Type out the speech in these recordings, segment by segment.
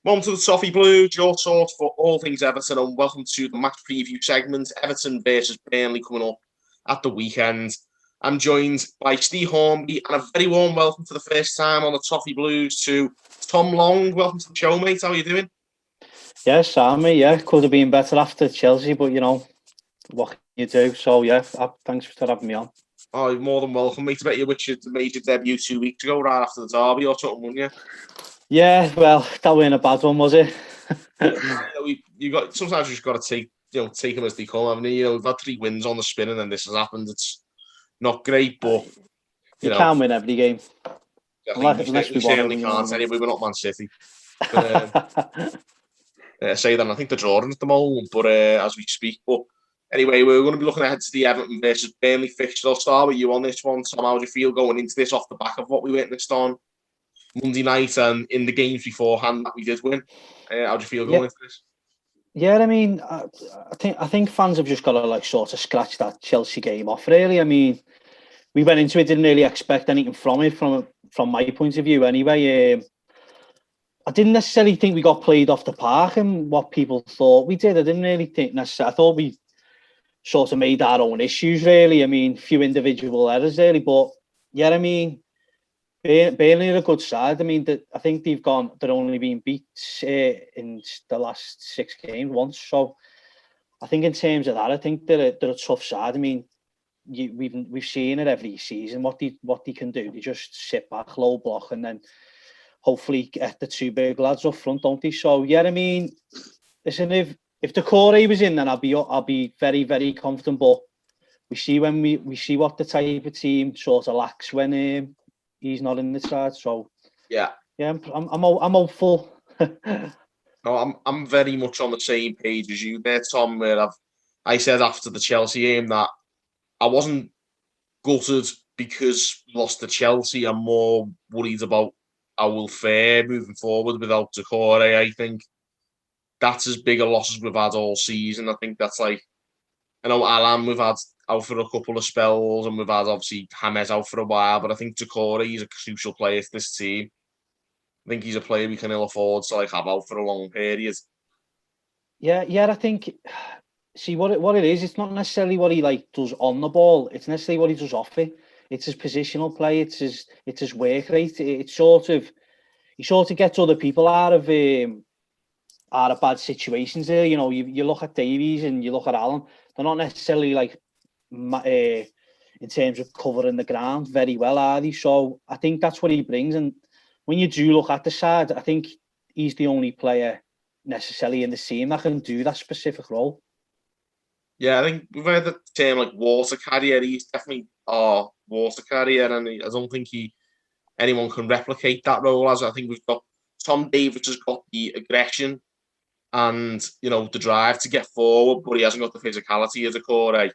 Welcome to the Toffee Blues, your source for all things Everton, and welcome to the match preview segment. Everton versus Burnley coming up at the weekend. I'm joined by Steve Hornby, and a very warm welcome for the first time on the Toffee Blues to Tom Long. Welcome to the show, mate. How are you doing? Yeah, Sammy, could have been better after Chelsea, but what can you do? So, thanks for having me on. Oh, you're more than welcome, mate. I bet you wish you'd made your debut 2 weeks ago, right after the derby or something, wouldn't you? Yeah, well, that wasn't a bad one, was it? Sometimes you just got to take them as they come. I mean, we've had 3 wins on the spin, and then this has happened. It's not great, but you can't win every game. Unless we certainly can't. Anyway, we're not Man City. But, say that I think they're drawing at the moment, but as we speak. But anyway, we're going to be looking ahead to the Everton versus Burnley fixture. I'll start with you on this one, Tom. How do you feel going into this off the back of what we witnessed on Monday night and in the games beforehand that we did win? How do you feel going into this? Yeah, I mean, I think fans have just got to sort of scratch that Chelsea game off. Really, I mean, we went into it, didn't really expect anything from it, from my point of view. Anyway, I didn't necessarily think we got played off the park and what people thought we did. I didn't really think necessarily. I thought we sort of made our own issues. Really, I mean, few individual errors really, but yeah, I mean. Burnley are a good side. I mean, I think they're only been beat in the last 6 games once. So I think in terms of that, I think they're a tough side. I mean, we've seen it every season what they can do. They just sit back, low block, and then hopefully get the 2 big lads up front, don't they? So yeah, I mean, listen, if Decore was in, then I'll be very, very confident. But we see what the type of team sort of lacks when he's not in the side, so yeah, I'm hopeful. No, I'm very much on the same page as you there, Tom. Where I said after the Chelsea game that I wasn't gutted because we lost to Chelsea. I'm more worried about how we'll fare moving forward without Decore. I think that's as big a loss as we've had all season. I think that's I know Alan we've had out for a couple of spells, and we've had obviously James out for a while, but I think Decore is a crucial player for this team. I think he's a player we can ill afford to have out for a long period. Yeah, I think. See what it is. It's not necessarily what he does on the ball. It's necessarily what he does off it. It's his positional play. It's his work rate. It's he sort of gets other people out of bad situations. There, you look at Davies and you look at Allen. They're not necessarily in terms of covering the ground very well, are they? So I think that's what he brings. And when you do look at the side, I think he's the only player necessarily in the team that can do that specific role. Yeah, I think we've heard the term water carrier. He's definitely our water carrier, and I don't think anyone can replicate that role. As I think we've got Tom Davies has got the aggression and the drive to get forward, but he hasn't got the physicality of Decore.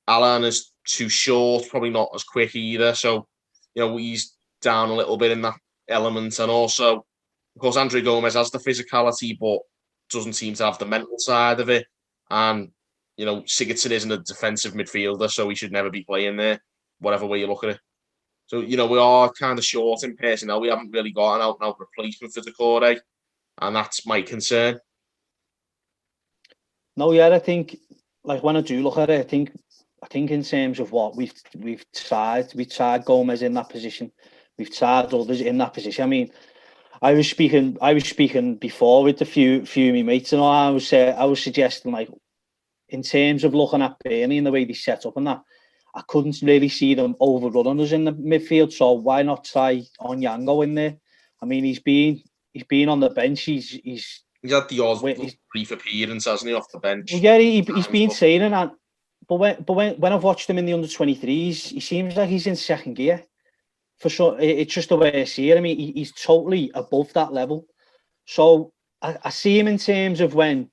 Alan is too short, probably not as quick either. So he's down a little bit in that element, and also, of course, Andre Gomez has the physicality, but doesn't seem to have the mental side of it. And Sigurdsson isn't a defensive midfielder, so he should never be playing there, whatever way you look at it. So we are kind of short in personnel. We haven't really got an out-and-out replacement for Decore, and that's my concern. No, yeah, I think when I do look at it, I think in terms of what we've tried Gomez in that position, we've tried others in that position. I mean, I was speaking before with a few of my mates, and I was suggesting in terms of looking at Burnley and the way they set up and that, I couldn't really see them overrunning us in the midfield. So why not try Onyango in there? I mean, he's been on the bench. He's had the odd brief appearance, hasn't he, off the bench? Well, yeah, he's been saying that. But when I've watched him in the under-23s, he seems like he's in second gear. For sure, it's just the way I see it. I mean, he's totally above that level. So I see him in terms of when.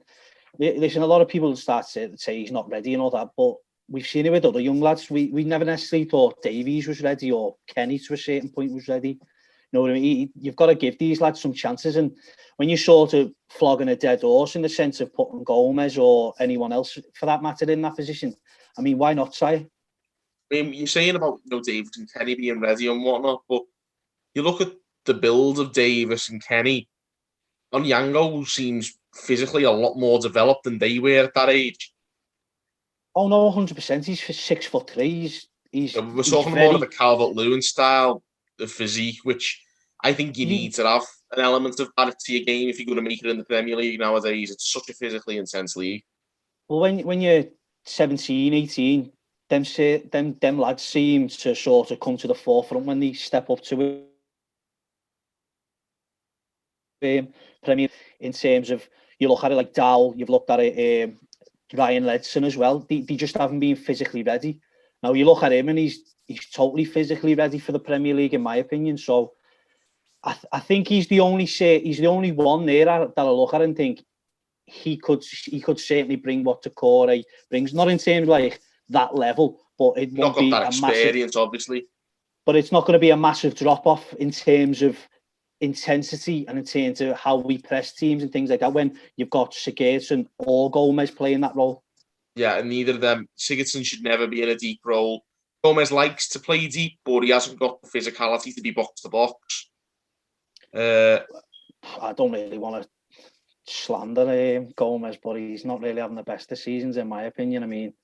Listen, a lot of people start to say he's not ready and all that, but we've seen it with other young lads. We never necessarily thought Davies was ready or Kenny to a certain point was ready. You know what I mean? You've got to give these lads some chances. And when you're sort of flogging a dead horse in the sense of putting Gomez or anyone else for that matter in that position, I mean, why not try? I mean, you're saying about Davies and Kenny being ready and whatnot, but you look at the build of Davies and Kenny, Onyango seems physically a lot more developed than they were at that age. Oh no, 100%. He's 6'3". We're talking more of a Calvert-Lewin style of physique, which I think you need to have an element of that to your game if you're going to make it in the Premier League nowadays. It's such a physically intense league. Well, when you're 17, 18, them lads seem to sort of come to the forefront when they step up to it. Premier, in terms of, you look at it like Dowell, you've looked at it, Ryan Ledson as well. They just haven't been physically ready. Now you look at him and he's totally physically ready for the Premier League, in my opinion. So I think he's the only one there that I look at and think he could certainly bring what Toure brings. Not in terms of like that level, but it won't be that experience, obviously. But it's not going to be a massive drop off in terms of intensity and in terms of how we press teams and things like that when you've got Sigurdsson or Gomez playing that role. Yeah, and neither of them. Sigurdsson should never be in a deep role. Gomez likes to play deep, but he hasn't got the physicality to be box to box. I don't really want to slander Gomez, but he's not really having the best of seasons, in my opinion. I mean,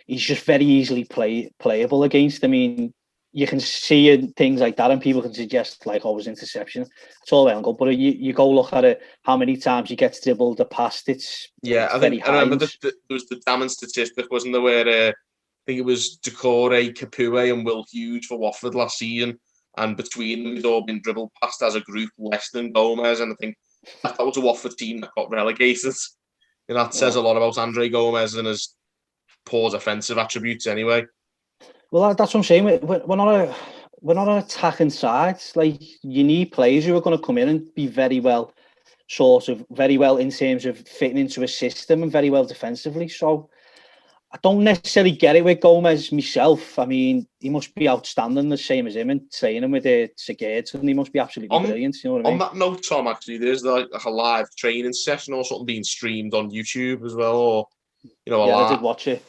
he's just very easily playable against. I mean, you can see things like that, and people can suggest like, "Oh, it was interception." It's all well and good, but you go look at it, how many times he gets dribbled the past. I remember there was the damning statistic, wasn't there, where I think it was Decore, Capoue, and Will Hughes for Watford last season, and between them, he's all been dribbled past as a group less than Gomez, and I think that was a Watford team that got relegated. And that says a lot about Andre Gomez and his poor defensive attributes, anyway. Well, that's what I'm saying. We're not an attacking side. Like, you need players who are going to come in and be very well in terms of fitting into a system and very well defensively. So I don't necessarily get it with Gomez myself. I mean, he must be outstanding, the same as him, and training with Sigurdsson, and he must be absolutely brilliant. You know what I mean? On that note, Tom, actually, there's like a live training session or something being streamed on YouTube as well, or I did watch it.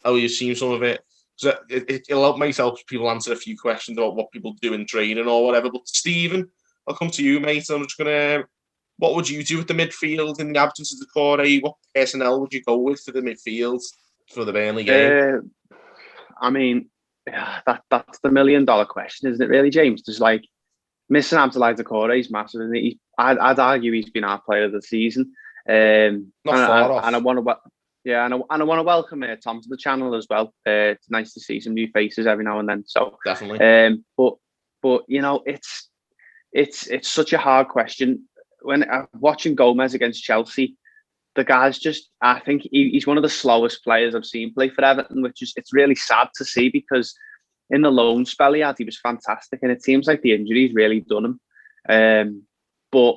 Oh, you've seen some of it. So it'll help myself people answer a few questions about what people do in training or whatever. But Stephen, I'll come to you, mate. I'm just gonna. What would you do with the midfield in the absence of Decore? What personnel would you go with for the midfield for the Burnley game? I mean, that's the $1 million question, isn't it? Really, James? There's like missing Abdoulaye Decore. He's massive, and I'd argue he's been our player of the season. Not far off. And I want to. Yeah, and I want to welcome Tom to the channel as well. It's nice to see some new faces every now and then. So definitely. But it's such a hard question. When watching Gomez against Chelsea, the guy's just, I think he's one of the slowest players I've seen play for Everton, it's really sad to see, because in the loan spell he was fantastic, and it seems like the injuries really done him. But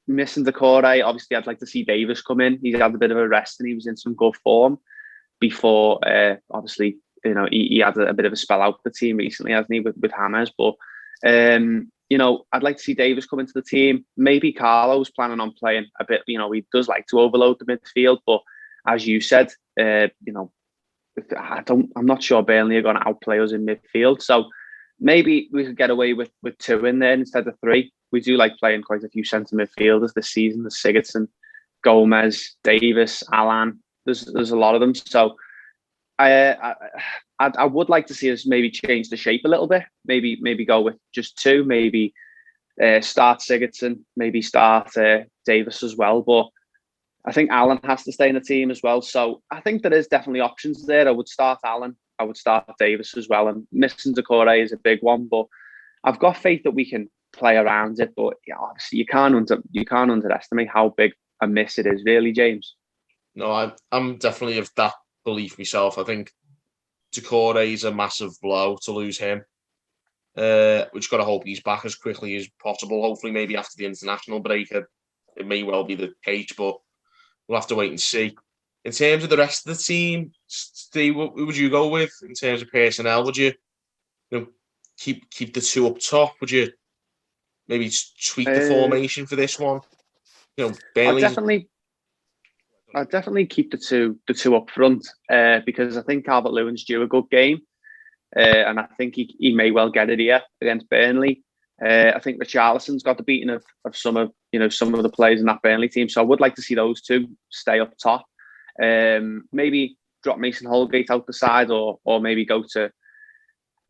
missing Decore, obviously I'd like to see Davis come in. He's had a bit of a rest and he was in some good form before. Obviously, he had a bit of a spell out the team recently, hasn't he, with James. But I'd like to see Davis come into the team. Maybe Carlo's planning on playing a bit. He does like to overload the midfield, but as you said, I'm not sure Burnley are going to outplay us in midfield. So maybe we could get away with 2 in there instead of 3. We do like playing quite a few centre midfielders this season. There's Sigurdsson, Gomez, Davis, Alan. There's a lot of them. So I would like to see us maybe change the shape a little bit. Maybe go with just 2. Maybe start Sigurdsson. Maybe start Davis as well. But I think Alan has to stay in the team as well. So I think there is definitely options there. I would start Alan. I would start Davis as well. And missing Decore is a big one. But I've got faith that we can play around it, but obviously you can't underestimate how big a miss it is, really, James. No, I'm definitely of that belief myself. I think Decore is a massive blow to lose him. We've got to hope he's back as quickly as possible. Hopefully, maybe after the international break, it may well be the case, but we'll have to wait and see. In terms of the rest of the team, Steve, who would you go with in terms of personnel? Would you keep the 2 up top? Would you maybe tweak the formation for this one? Burnley. I'd definitely keep the two up front because I think Calvert-Lewin's due a good game, and I think he may well get it here against Burnley. I think Richarlison's got the beating of some of the players in that Burnley team. So I would like to see those two stay up top. Maybe drop Mason Holgate out the side, or maybe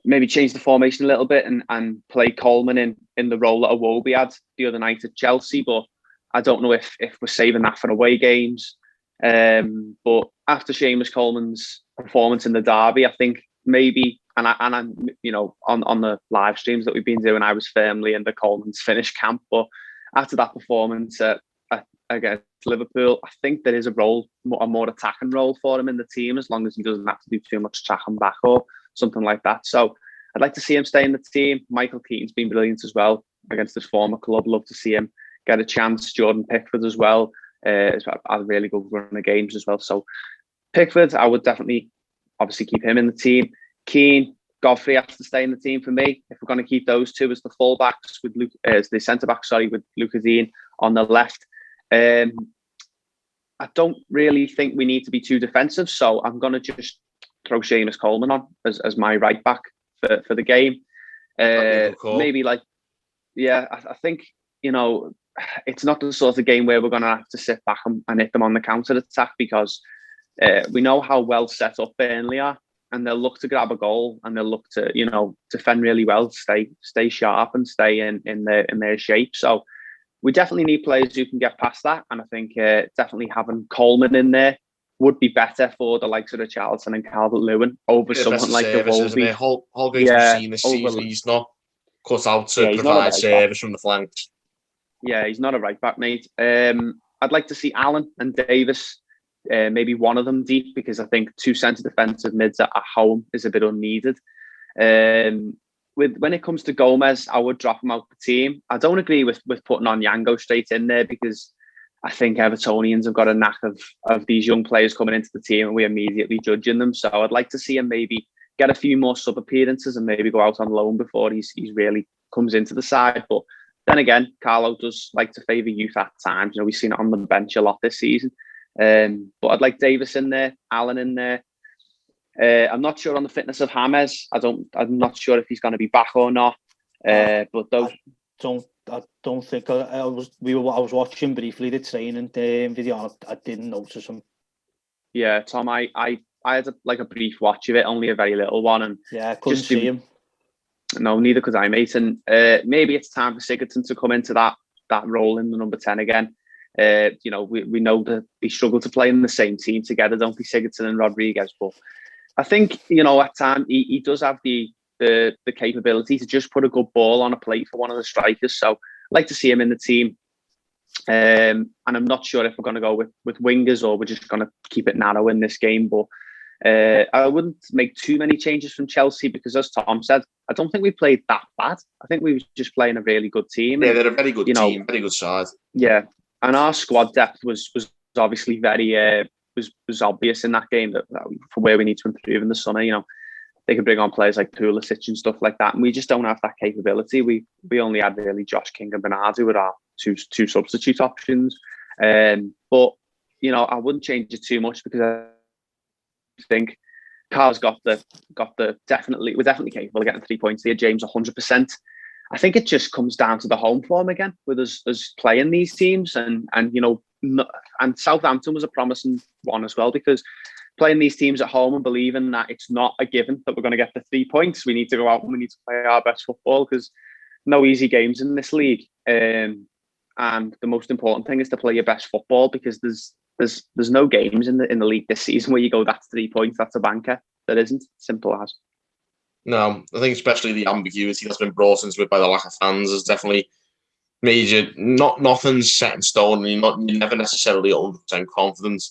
maybe change the formation a little bit and play Coleman in the role that Iwobi had the other night at Chelsea. But I don't know if we're saving that for away games. But after Seamus Coleman's performance in the derby, I think maybe, and I on the live streams that we've been doing, I was firmly in the Coleman's finish camp. But after that performance against Liverpool, I think there is a more attacking role for him in the team, as long as he doesn't have to do too much tracking back or something like that. So I'd like to see him stay in the team. Michael Keaton's been brilliant as well against his former club. Love to see him get a chance. Jordan Pickford as well. Has had a really good run of games as well. So Pickford, I would definitely obviously keep him in the team. Keane, Godfrey has to stay in the team for me. If we're going to keep those two as the fullbacks with the centre back, with Luca Dean on the left. I don't really think we need to be too defensive, so I'm going to just throw Seamus Coleman on as my right back for the game. Maybe I think, it's not the sort of game where we're going to have to sit back and hit them on the counter attack, because we know how well set up Burnley are, and they'll look to grab a goal, and they'll look to defend really well, stay sharp and stay in their shape. So we definitely need players who can get past that, and I think definitely having Coleman in there would be better for the likes of Richarlison and Calvert-Lewin over someone like Iwobi. Holgate's seen this season, he's not cut out to provide service from the flanks. Yeah, he's not a right back, mate. I'd like to see Allen and Davis, maybe one of them deep, because I think two centre defensive mids at home is a bit unneeded. When it comes to Gomez, I would drop him out the team. I don't agree with putting on Yango straight in there, because I think Evertonians have got a knack of these young players coming into the team and we immediately judging them. So I'd like to see him maybe get a few more sub appearances and maybe go out on loan before he's really comes into the side. But then again, Carlo does like to favour youth at times. We've seen it on the bench a lot this season. But I'd like Davis in there, Allen in there. I'm not sure on the fitness of James. I'm not sure if he's going to be back or not. But those. I don't think I was watching briefly the training video. I didn't notice him. Yeah, Tom, I had a brief watch of it, only a very little one, and I couldn't see him. No, neither could I, mate. And maybe it's time for Sigurdsson to come into that role in the number 10 again. We know that they struggle to play in the same team together, don't they, Sigurdsson and Rodriguez? But I think at times he does have the capability to just put a good ball on a plate for one of the strikers. So I'd like to see him in the team. And I'm not sure if we're going to go with wingers or we're just going to keep it narrow in this game. But I wouldn't make too many changes from Chelsea, because, as Tom said, I don't think we played that bad. I think we were just playing a really good team. Yeah, they're a very good team, very good side. Yeah, and our squad depth was obviously very was obvious in that game that for where we need to improve in the summer. They could bring on players like Pulisic and stuff like that, and we just don't have that capability. We only had really Josh King and Bernardo with our two substitute options. But I wouldn't change it too much, because I think Carl's got the we're definitely capable of getting 3 points here. James 100%. I think it just comes down to the home form again with us playing these teams, and Southampton was a promising one as well, because playing these teams at home and believing that it's not a given that we're going to get the 3 points, we need to go out and we need to play our best football, because no easy games in this league. And the most important thing is to play your best football, because there's no games in the league this season where you go, that's 3 points, that's a banker. That isn't simple as. No, I think especially the ambiguity that's been brought into it by the lack of fans has definitely made you nothing's set in stone, and you're never necessarily 100% confident,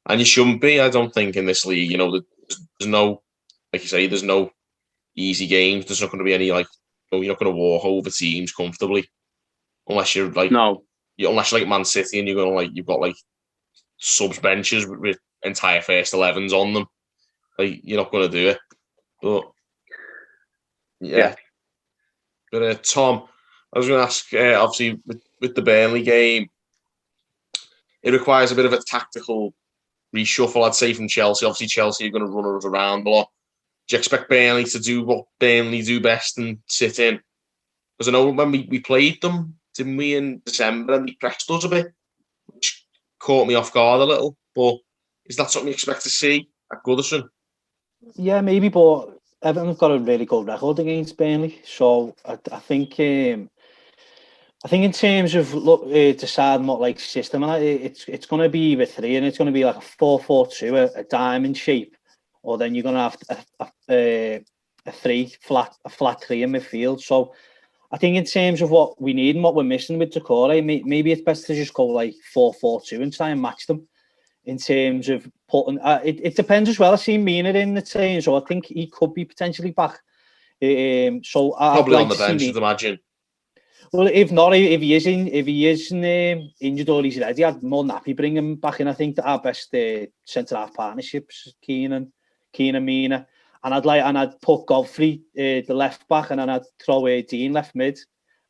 and you shouldn't be. I don't think in this league, there's no, like you say, there's no easy games. There's not going to be any you're not going to walk over teams comfortably, unless you're unless you're like Man City and you're going to you've got subs benches with entire first 11s on them. You're not going to do it. But yeah. But Tom, I was going to ask, obviously with the Burnley game, it requires a bit of a tactical reshuffle, I'd say, from Chelsea. Obviously, Chelsea are going to run us around a lot. Do you expect Burnley to do what Burnley do best and sit in? Because I know when we played them, didn't we, in December, and they pressed us a bit, which caught me off guard a little. But is that something you expect to see at Goodison? Yeah, maybe, but Everton have got a really good record against Burnley, so I think in terms of deciding what like system, and it's going to be either three, and it's going to be like a 4-4-2, a diamond shape, or then you're going to have a flat three in midfield. So I think in terms of what we need and what we're missing with Decore, maybe it's best to just go like 4-4-2 and try and match them. In terms of putting, it depends as well. I've seen Mina in the team, so I think he could be potentially back. So probably on the bench, I'd imagine. Well, if not, if he is injured or he's ready, I'd more than happy bring him back in. I think that our best centre half partnerships, Keane and Mina, and I'd put Godfrey the left back, and then I'd throw Dean left mid,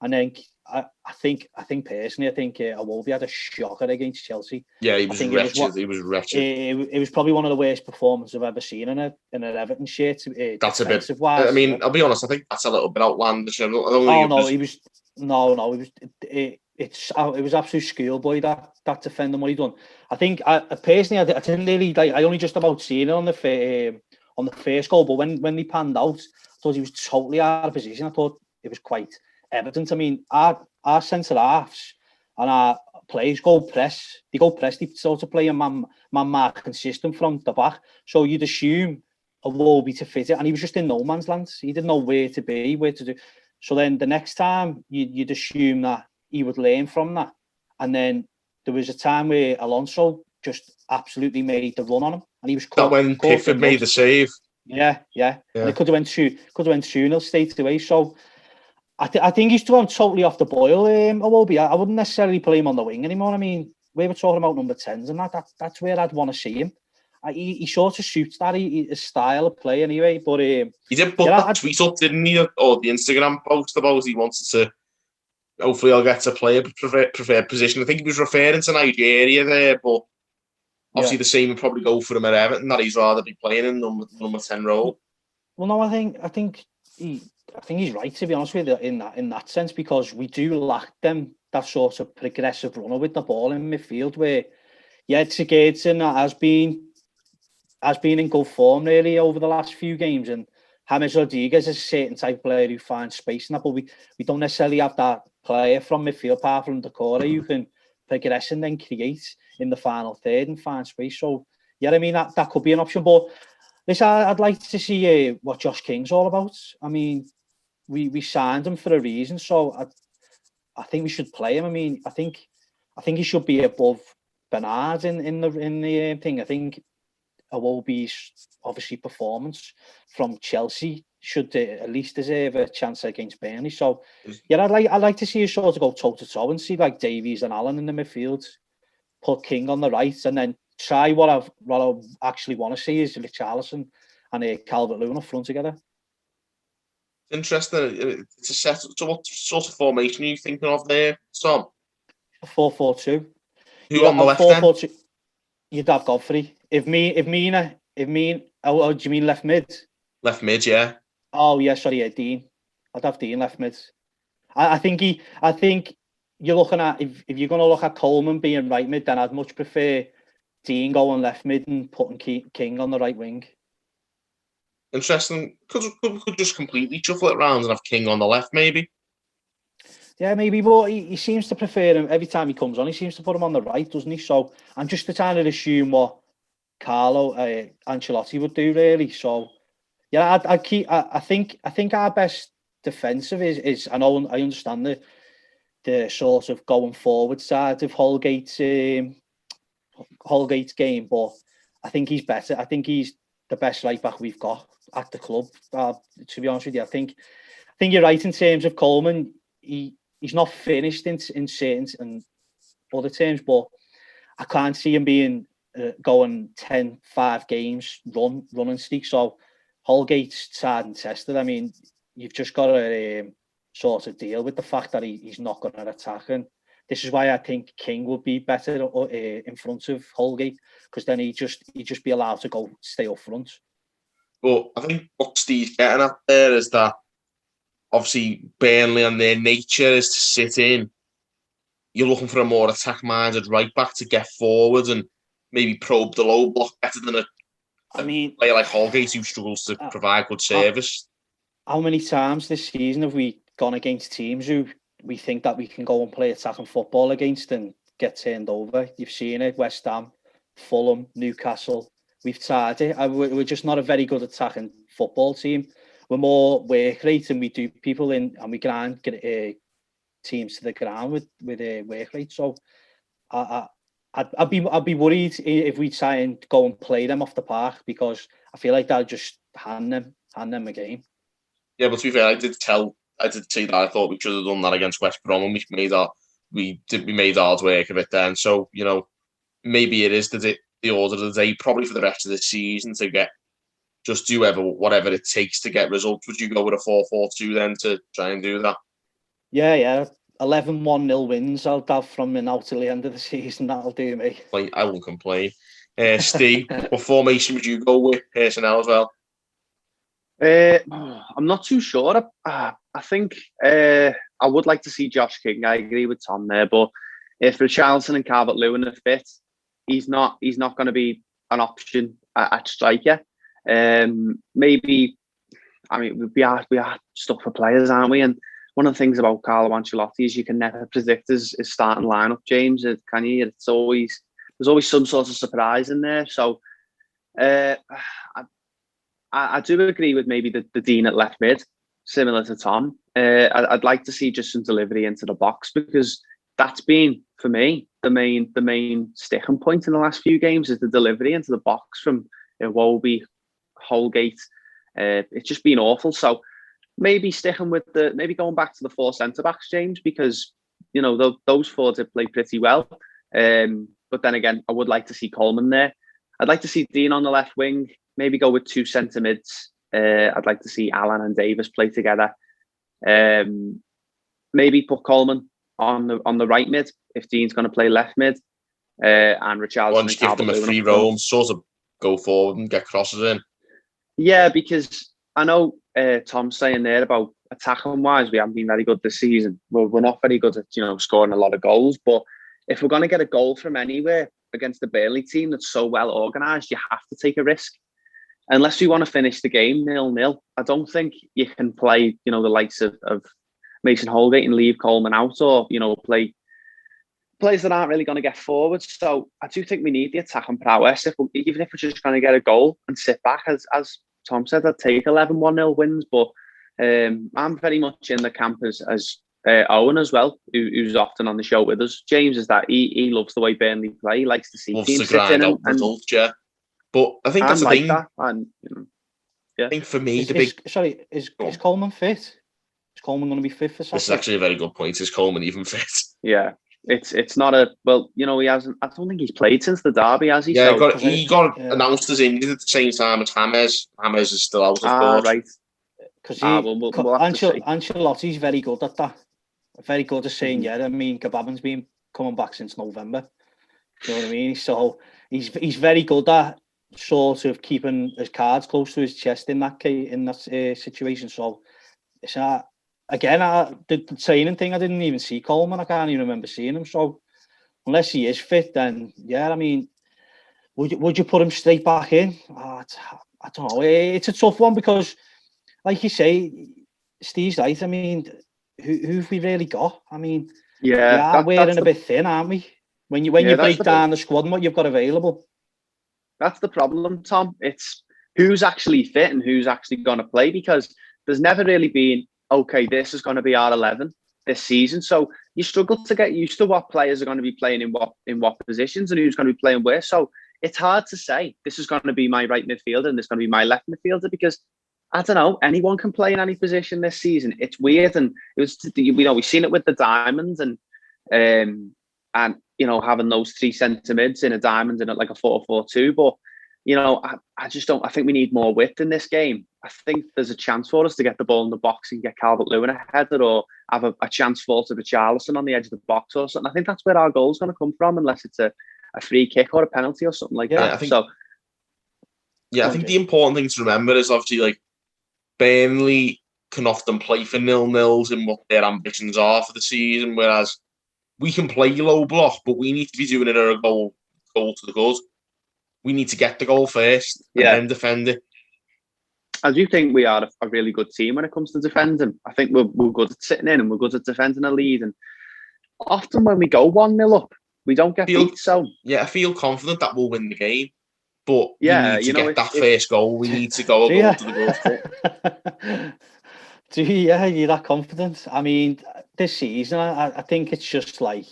and then I think personally, Iwobi had a shocker against Chelsea. Yeah, he was wretched. He was wretched. It was probably one of the worst performances I've ever seen in an Everton shirt. That's a bit. I mean, I'll be honest. I think that's a little bit outlandish. It was absolute schoolboy that defending what he done. I think personally, I didn't really like. I only just about seen it on the first goal, but when they panned out, I thought he was totally out of position. I thought it was quite evident. I mean, our centre halves and our players go press. They sort of play a man marking system from the back. So you'd assume Iwobi to fit it, and he was just in no man's land. He didn't know where to be, where to do. So then the next time you'd assume that he would learn from that. And then there was a time where Alonso just absolutely made the run on him, and he was caught. That when Pickford made the save. Yeah. And it could have went 2-0 straight away. So I think he's gone totally off the boil. Iwobi. I wouldn't necessarily play him on the wing anymore. I mean, we were talking about number 10s, and that's where I'd want to see him. He sort of suits that his style of play anyway. But he did put that tweet up, didn't he, or the Instagram post about he wanted to. Hopefully, I'll get to play a preferred position. I think he was referring to Nigeria there, but obviously the same would probably go for him at Everton. That he's rather be playing in number 10 role. Well, no, I think he's right, to be honest with you, in that sense, because we do lack that sort of progressive runner with the ball in midfield. Where Sigurdsson has been in good form really over the last few games, and James Rodriguez is a certain type of player who finds space in that, but we don't necessarily have that player from midfield apart from Decore who can progress and then create in the final third and find space. So I mean that could be an option. But listen, I'd like to see what Josh King's all about. I mean, we signed him for a reason, so I think we should play him. I mean, I think he should be above Bernard in the thing. I think Iwobi's obviously performance from Chelsea should at least deserve a chance against Burnley. So I'd like to see us sort of go toe to toe and see like Davies and Allen in the midfield, put King on the right, and then try what I actually want to see is Richarlison and Calvert-Lewin up front together. Interesting. It's a set. So what sort of formation are you thinking of there, Tom? 4-4-2. Who on the left then? You'd have Godfrey. If Mina, oh, do you mean left mid? Left mid, yeah. Oh yeah, sorry, Dean. I'd have Dean left mid. I think you're looking at if you're going to look at Coleman being right mid, then I'd much prefer Dean going left mid and putting King on the right wing. Interesting. Could just completely shuffle it around and have King on the left, maybe. Yeah, maybe, but he seems to prefer him every time he comes on. He seems to put him on the right, doesn't he? So I'm just trying to assume what Carlo Ancelotti would do, really. So yeah, I think our best defensive is I understand the sort of going forward side of Holgate's game, but I think he's better. I think he's the best right back we've got at the club. To be honest with you, I think you're right in terms of Coleman. He's not finished in certain and other terms, but I can't see him being going 10-5 games running streak. So Holgate's tried and tested. I mean, you've just got to sort of deal with the fact that he's not going to attack, and this is why I think King would be better in front of Holgate, because then he'd just be allowed to stay up front. But I think what Steve's getting at there is that obviously Burnley and their nature is to sit in. You're looking for a more attack-minded right back to get forward and maybe probe the low block better than a player like Holgate who struggles to provide good service. How many times this season have we gone against teams who we think that we can go and play attacking football against and get turned over? You've seen it, West Ham, Fulham, Newcastle. We've tried it. We're just not a very good attacking football team. We're more work rate and we do people in and we grind teams to the ground with work rate. So I'd be worried if we try and go and play them off the park because I feel like they'll just hand them a game. Yeah, but to be fair, I did say that I thought we should have done that against West Brom and we made hard work of it then. So, you know, maybe it is the order of the day, probably for the rest of the season to do whatever it takes to get results. Would you go with a 4-4-2 then to try and do that? Yeah. 11-1-0 wins I'll have from now till the end of the season. That'll do me. I won't complain. Steve, what formation would you go with? Personnel as well? I'm not too sure. I think I would like to see Josh King. I agree with Tom there, but if Richarlison and Calvert-Lewin are fit, he's not going to be an option at striker. Maybe, I mean, we are stuck for players, aren't we? And one of the things about Carlo Ancelotti is you can never predict his starting lineup, James. Can you? There's always some sort of surprise in there. So I do agree with maybe the Dean at left mid, similar to Tom. I'd like to see just some delivery into the box because that's been, for me, the main sticking point in the last few games is the delivery into the box from Iwobi, Holgate. It's just been awful. So maybe going back to the 4 centre backs, James, because you know those 4 did play pretty well. But then again, I would like to see Coleman there. I'd like to see Dean on the left wing. Maybe go with 2 centre mids. I'd like to see Alan and Davis play together. Maybe put Coleman on the right mid if Dean's going to play left mid. And Richarlison. Once give them a free roam, sort of go forward and get crosses in. Yeah, because I know Tom's saying there about attacking wise, we haven't been very good this season. We're not very good at scoring a lot of goals. But if we're going to get a goal from anywhere against the Burnley team that's so well organised, you have to take a risk. Unless we want to finish the game 0-0, I don't think you can play, the likes of Mason Holgate and leave Coleman out, or play players that aren't really going to get forward. So I do think we need the attacking prowess. Even if we're just going to get a goal and sit back, as Tom said, I'd take 11-1-0 wins. But I'm very much in the camp as Owen as well, who's often on the show with us. James is that he loves the way Burnley play. He likes to see teams sit in and results, yeah. But I think that's the thing. Yeah. I think for me, is Coleman fit? Is Coleman going to be fit for Saturday? This is actually a very good point. Is Coleman even fit? Yeah. It's not he hasn't. I don't think he's played since the derby, has he? Yeah, he got announced as injured at the same time as James. James is still out, of course. Right. Because we'll Ancelotti's very good at that. Very good at saying, I mean, Kebabin's been coming back since November. Do you know what I mean? So he's very good at sort of keeping his cards close to his chest in that situation. So it's again, the training thing, I didn't even see Coleman. I can't even remember seeing him. So unless he is fit, then I mean, would you put him straight back in? I don't know. It's a tough one because, like you say, Steve's right. I mean, who've we really got? I mean, we are wearing a bit thin, aren't we? When you break down the squad and what you've got available. That's the problem, Tom. It's who's actually fit and who's actually going to play, because there's never really been, okay, this is going to be our 11 this season. So you struggle to get used to what players are going to be playing in what positions and who's going to be playing where. So it's hard to say this is going to be my right midfielder and this is going to be my left midfielder, because I don't know, anyone can play in any position this season. It's weird, and it was we've seen it with the diamonds and having those 3 centre mids in a diamond and like a 4-4-2. But I just don't. I think we need more width in this game. I think there's a chance for us to get the ball in the box and get Calvert-Lewin a header, or have a chance for Richarlison on the edge of the box or something. I think that's where our goal's going to come from, unless it's a free kick or a penalty or something like that. I think the important thing to remember is obviously like Burnley can often play for 0-0s and what their ambitions are for the season, whereas we can play low block, but we need to be doing it at a goal to the good. We need to get the goal first and then defend it. I do think we are a really good team when it comes to defending. I think we're good at sitting in and we're good at defending a lead. And often when we go 1-0 up, we don't get beat. So I feel confident that we'll win the game. But we need to get that first goal. We need to go a goal to the good. You're that confident. I mean, this season, I think it's just like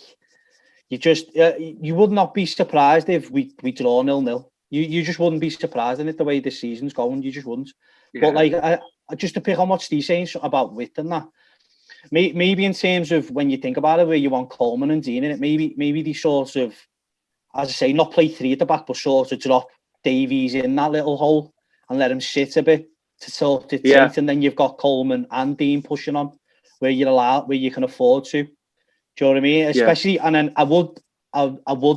you would not be surprised if we draw 0-0. You just wouldn't be surprised in it the way this season's going. You just wouldn't. Yeah. But like, I just to pick on what Steve's saying about width and that, maybe in terms of when you think about it, where you want Coleman and Dean in it, maybe they sort of, as I say, not play three at the back, but sort of drop Davies in that little hole and let him sit a bit to sort it tight, and then you've got Coleman and Dean pushing on where you can afford to. Do you know what I mean? Especially, and then I would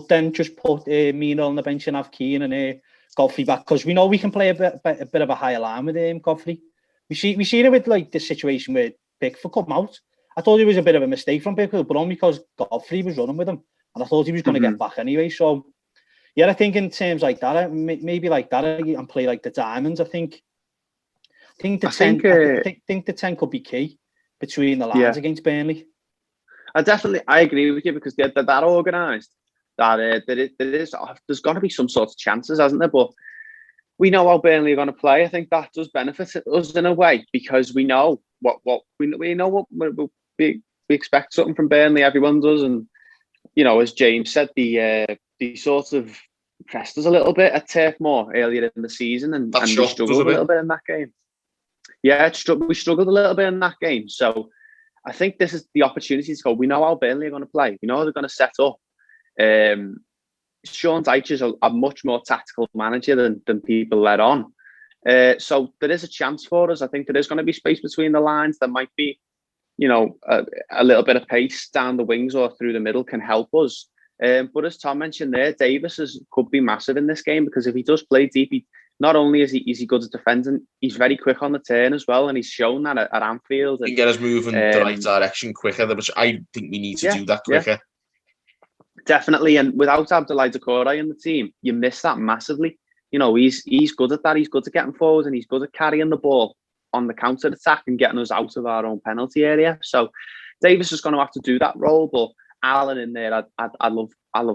then just put Mina on the bench and have Keane and Godfrey back, because we know we can play a bit of a higher line with Godfrey. We seen it with like the situation where Pickford come out. I thought it was a bit of a mistake from Pickford, but only because Godfrey was running with him, and I thought he was going to get back anyway. So yeah, I think in terms like that, maybe like that, and play like the diamonds. I think the 10 could be key between the lines against Burnley. I agree with you, because they're that organised that there's got to be some sort of chances, hasn't there? But we know how Burnley are going to play. I think that does benefit us in a way, because we know what we expect something from Burnley. Everyone does, and as James said, the sort of pressed us a little bit at Turf Moor earlier in the season, and we struggled a little bit in that game. Yeah, we struggled a little bit in that game. So I think this is the opportunity to go. We know how Burnley are going to play. We know how they're going to set up. Sean Dyche is a much more tactical manager than people let on. So there is a chance for us. I think there is going to be space between the lines. There might be, a little bit of pace down the wings or through the middle can help us. But as Tom mentioned there, Davis could be massive in this game, because if he does play deep, not only is he good at defending, he's very quick on the turn as well, and he's shown that at Anfield. He can get us moving the right direction quicker, which I think we need to do that quicker. Yeah. Definitely, and without Abdoulaye Doucouré in the team, you miss that massively. He's good at that. He's good at getting forward, and he's good at carrying the ball on the counter attack and getting us out of our own penalty area. So Davis is going to have to do that role, but Alan in there, I love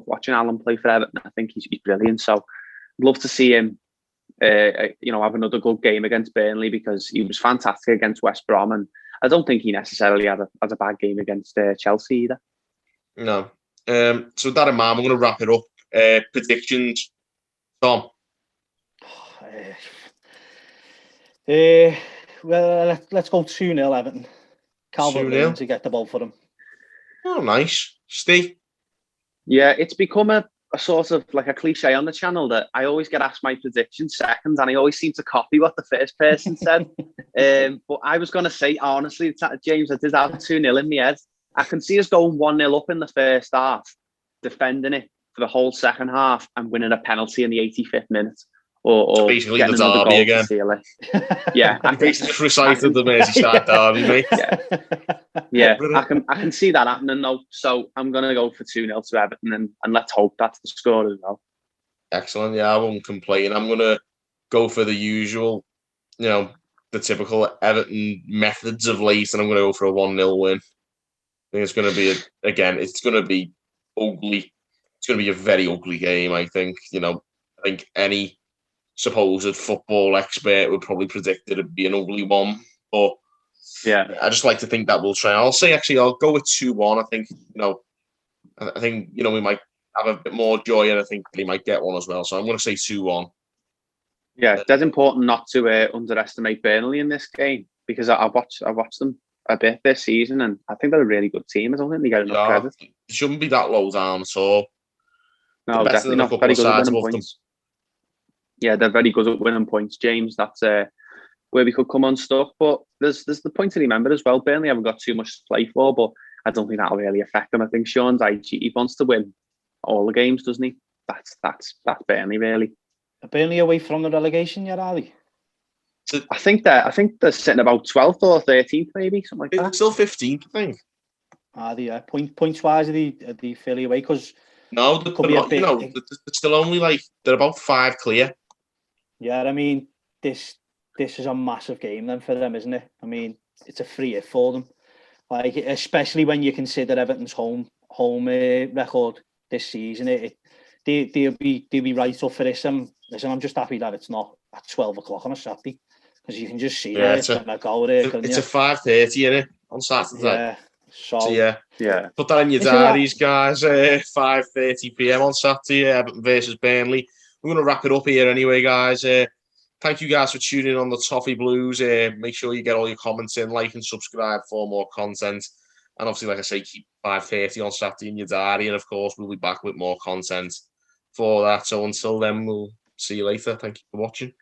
watching Alan play for Everton. I think he's brilliant. So I'd love to see him, have another good game against Burnley, because he was fantastic against West Brom, and I don't think he necessarily had a bad game against Chelsea either. No. So with that in mind, we're going to wrap it up. Predictions, Tom. Well, let's go 2-0 Everton. Calvert-Lewin to get the ball for them. Oh, nice. Steve? Yeah, it's become a sort of like a cliche on the channel that I always get asked my predictions second, and I always seem to copy what the first person said. But I was going to say, honestly, James, I did have 2-0 in my head. I can see us going 1-0 up in the first half, defending it for the whole second half, and winning a penalty in the 85th minute. Or basically the derby again. Yeah, I basically recited the Merseyside derby, mate. Yeah, I can see that happening though. So I'm gonna go for 2-0 to Everton, and let's hope that's the score as well. Excellent. Yeah, I won't complain. I'm gonna go for the usual, the typical Everton methods of late, and I'm gonna go for a 1-0 win. I think it's gonna be it's gonna be ugly. It's gonna be a very ugly game. I think. I think any supposed football expert would probably predict it'd be an ugly one, but I just like to think that we'll try. I'll go with 2-1. I think we might have a bit more joy, and I think they might get one as well. So I'm going to say 2-1. Yeah, that's important not to underestimate Burnley in this game, because I watched them a bit this season, and I think they're a really good team. I don't think they get enough credit. It shouldn't be that low down at all. No, definitely not. Very good at winning points. Yeah, they're very good at winning points, James. That's where we could come unstuck. But there's the point to remember as well. Burnley haven't got too much to play for, but I don't think that'll really affect them. I think Sean Dyche, he wants to win all the games, doesn't he? That's Burnley, really. Are Burnley away from the relegation yet, are they? I think they're sitting about 12th or 13th, maybe something like that. It's still 15th, I think. Points wise, are they fairly away? Because no, they're not, they're still only like they're about 5 clear. Yeah, I mean, this is a massive game then for them, isn't it? I mean, it's a free hit for them. Like, especially when you consider Everton's home record this season, they'll be right up for this. Listen, I'm just happy that it's not at 12 o'clock on a Saturday, because you can just see it's gonna go there. It's a 5:30, isn't it, on Saturday? Yeah. So yeah. Put that in your diaries, guys. 5:30 p.m. on Saturday, Everton versus Burnley. We're gonna wrap it up here anyway, guys. Thank you guys for tuning in on the Toffee Blues. Make sure you get all your comments in, like and subscribe for more content. And obviously, like I say, keep 5:30 on Saturday in your diary. And of course, we'll be back with more content for that. So until then, we'll see you later. Thank you for watching.